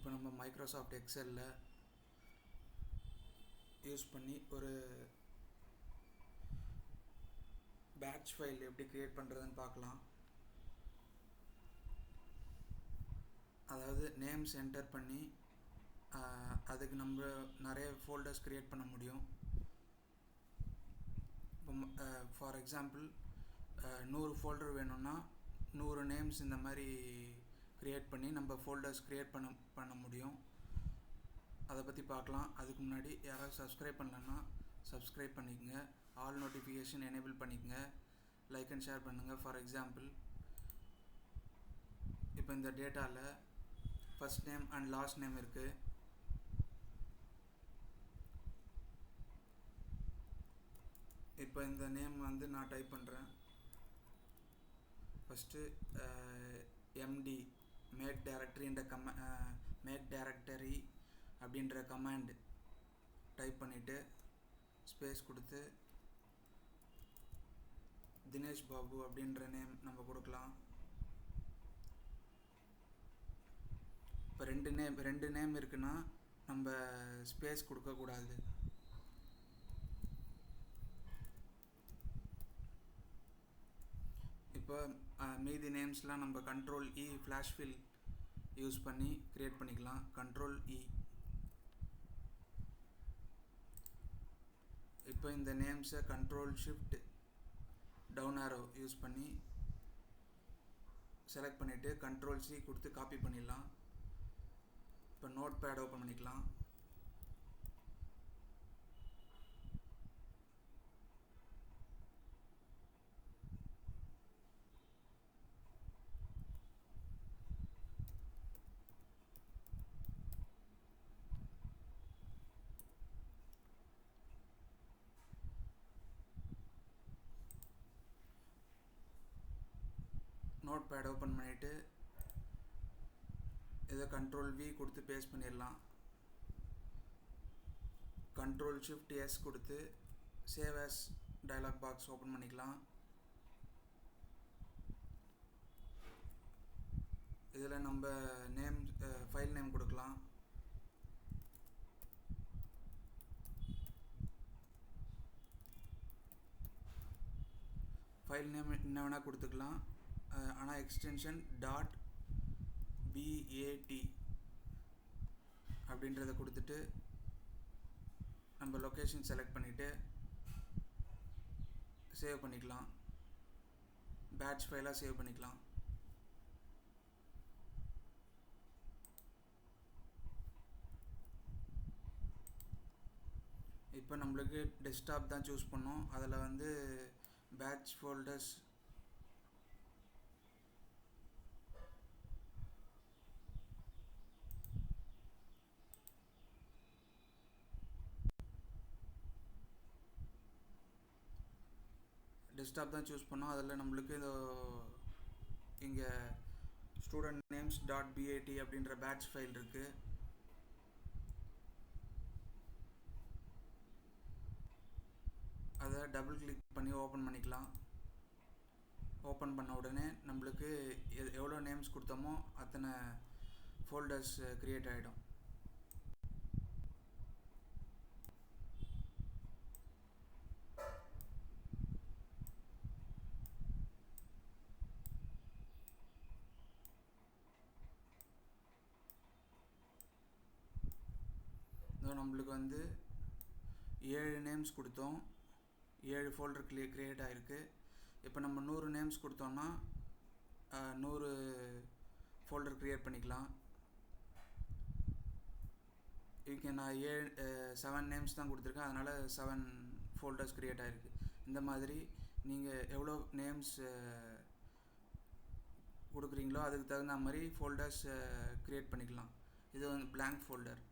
இப்போ நம்ம Microsoft எக்ஸலில் use பண்ணி ஒரு பேட்ச் ஃபைல் எப்படி க்ரியேட் பண்ணுறதுன்னு பார்க்கலாம். அதாவது நேம்ஸ் என்டர் பண்ணி அதுக்கு நம்ம நிறைய ஃபோல்டர்ஸ் க்ரியேட் பண்ண முடியும். இப்போ ஃபார் எக்ஸாம்பிள் 100 ஃபோல்டர் வேணும்னா 100 நேம்ஸ் இந்த மாதிரி க்ரியேட் பண்ணி நம்ம ஃபோல்டர்ஸ் க்ரியேட் பண்ண முடியும். அதை பற்றி பார்க்கலாம். அதுக்கு முன்னாடி யாராவது சப்ஸ்கிரைப் பண்ணலன்னா சப்ஸ்கிரைப் பண்ணிக்கங்க, ஆல் நோட்டிஃபிகேஷன் எனேபிள் பண்ணிக்கங்க, லைக் அண்ட் ஷேர் பண்ணுங்கள். ஃபார் எக்ஸாம்பிள் இப்போ இந்த டேட்டாவில் first name and last name இருக்குது. இப்போ இந்த நேம் வந்து நான் டைப் பண்ணுறேன். ஃபஸ்ட்டு எம்டி மேக் டைரக்டரின்ற மேக் டைரக்டரி அப்படின்ற கமாண்ட் டைப் பண்ணிவிட்டு ஸ்பேஸ் கொடுத்து தினேஷ் பாபு அப்படின்ற நேம் நம்ம கொடுக்கலாம். இப்போ ரெண்டு நேம் இருக்குன்னா நம்ம ஸ்பேஸ் கொடுக்கக்கூடாது. இப்போ மீதி நேம்ஸ்லாம் நம்ம control E flash fill use பண்ணி க்ரியேட் பண்ணிக்கலாம். Control E. இப்போ இந்த நேம்ஸை control shift down arrow use பண்ணி செலக்ட் பண்ணிவிட்டு கண்ட்ரோல் சி கொடுத்து காப்பி பண்ணிடலாம். இப்போ நோட் பேட் ஓப்பன் பண்ணிக்கலாம். நோட் பேட் ஓப்பன் பண்ணிவிட்டு இதை கண்ட்ரோல் வி கொடுத்து பேஸ்ட் பண்ணிடலாம். கண்ட்ரோல் ஷிஃப்ட் எஸ் கொடுத்து save as dialog box open பண்ணிக்கலாம். இதில் நம்ம நேம் ஃபைல் நேம் கொடுக்கலாம். ஃபைல் நேம் என்ன வேணால் கொடுத்துக்கலாம். ஆனால் எக்ஸ்டென்ஷன் டாட் பிஏடி அப்படின்றத கொடுத்துட்டு நம்ம லொக்கேஷன் செலக்ட் பண்ணிவிட்டு சேவ் பண்ணிக்கலாம். பேட்ச் ஃபைலாக சேவ் பண்ணிக்கலாம். இப்போ நம்மளுக்கு டெஸ்க்டாப் தான் சூஸ் பண்ணோம். அதில் வந்து பேட்ச் ஃபோல்டர்ஸ் தான் சூஸ் பண்ணோம். அதில் நம்மளுக்கு இங்கே ஸ்டூடெண்ட் நேம்ஸ் டாட் பிஏடி அப்படின்ற பேட்ச் ஃபைல் இருக்குது. அதை டபுள் கிளிக் பண்ணி ஓப்பன் பண்ணிக்கலாம். ஓப்பன் பண்ண உடனே நம்மளுக்கு எவ்வளோ நேம்ஸ் கொடுத்தோமோ அத்தனை ஃபோல்டர்ஸ் க்ரியேட் ஆகிடும். நம்மளுக்கு வந்து 7 நேம்ஸ் கொடுத்தோம், 7 ஃபோல்டர் க்ரியேட் ஆகிருக்கு. இப்போ நம்ம 100 நேம்ஸ் கொடுத்தோம்னா 100 ஃபோல்டர் க்ரியேட் பண்ணிக்கலாம். இங்கே நான் 7 நேம்ஸ் தான் கொடுத்துருக்கேன், அதனால் 7 ஃபோல்டர்ஸ் க்ரியேட் ஆகிருக்கு. இந்த மாதிரி நீங்கள் எவ்வளோ நேம்ஸ் கொடுக்குறீங்களோ அதுக்கு தகுந்த மாதிரி ஃபோல்டர்ஸ் க்ரியேட் பண்ணிக்கலாம். இது வந்து blank ஃபோல்டர்.